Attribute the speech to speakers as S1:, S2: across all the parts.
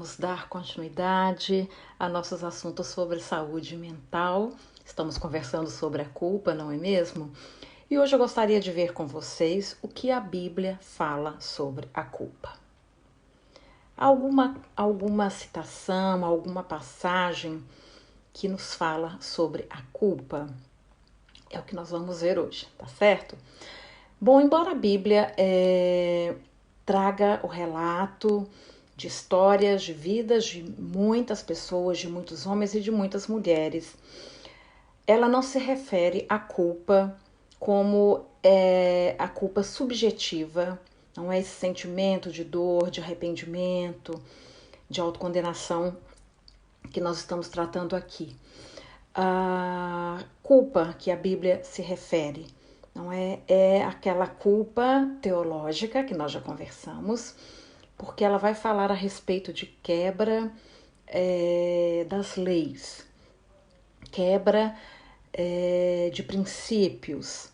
S1: vamos dar continuidade a nossos assuntos sobre saúde mental. Estamos conversando sobre a culpa, não é mesmo? E hoje eu gostaria de ver com vocês o que a Bíblia fala sobre a culpa. Alguma citação, alguma passagem que nos fala sobre a culpa? É o que nós vamos ver hoje, tá certo? Bom, embora a Bíblia traga o relato de histórias, de vidas de muitas pessoas, de muitos homens e de muitas mulheres, ela não se refere à culpa como a culpa subjetiva, não é esse sentimento de dor, de arrependimento, de autocondenação que nós estamos tratando aqui. A culpa que a Bíblia se refere não é aquela culpa teológica que nós já conversamos, porque ela vai falar a respeito de quebra das leis, quebra de princípios.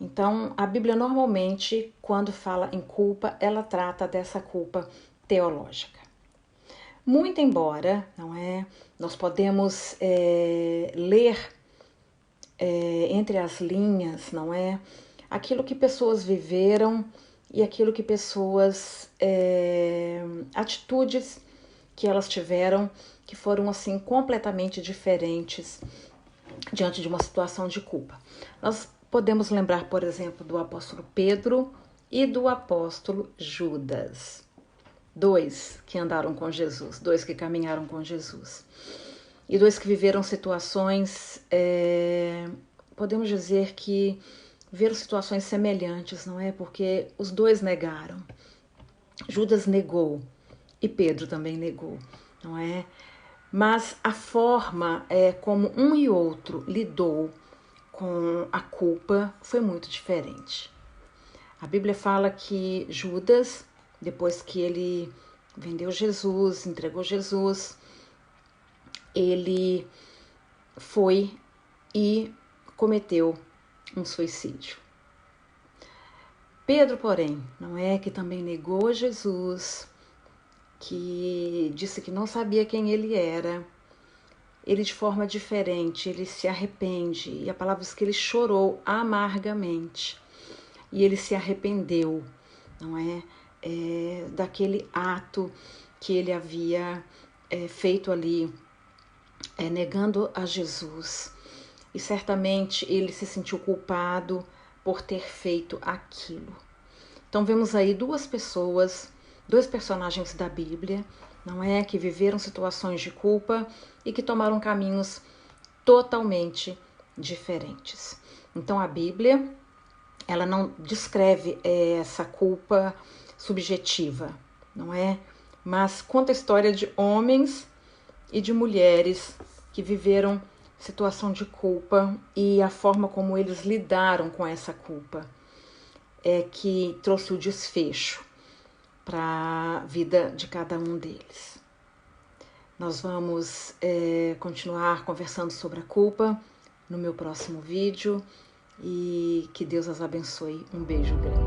S1: Então, a Bíblia normalmente, quando fala em culpa, ela trata dessa culpa teológica. Muito embora, nós podemos ler entre as linhas, aquilo que pessoas viveram e aquilo que pessoas, atitudes que elas tiveram que foram assim completamente diferentes diante de uma situação de culpa. Nós podemos lembrar, por exemplo, do apóstolo Pedro e do apóstolo Judas. Dois que andaram com Jesus, dois que caminharam com Jesus. E dois que viveram situações, podemos dizer que viveram situações semelhantes, não é? Porque os dois negaram. Judas negou e Pedro também negou, não é? Mas a forma como um e outro lidou com a culpa foi muito diferente. A Bíblia fala que Judas, depois que ele vendeu Jesus, entregou Jesus, ele foi e cometeu um suicídio. Pedro, porém, que também negou a Jesus, que disse que não sabia quem ele era, ele de forma diferente, ele se arrepende, e a palavra diz que ele chorou amargamente, e ele se arrependeu, daquele ato que ele havia feito ali, negando a Jesus. E certamente ele se sentiu culpado por ter feito aquilo. Então vemos aí duas pessoas, dois personagens da Bíblia, que viveram situações de culpa e que tomaram caminhos totalmente diferentes. Então a Bíblia, ela não descreve essa culpa subjetiva, mas conta a história de homens e de mulheres que viveram situação de culpa e a forma como eles lidaram com essa culpa que trouxe o desfecho para a vida de cada um deles. Nós vamos continuar conversando sobre a culpa no meu próximo vídeo e que Deus as abençoe. Um beijo grande.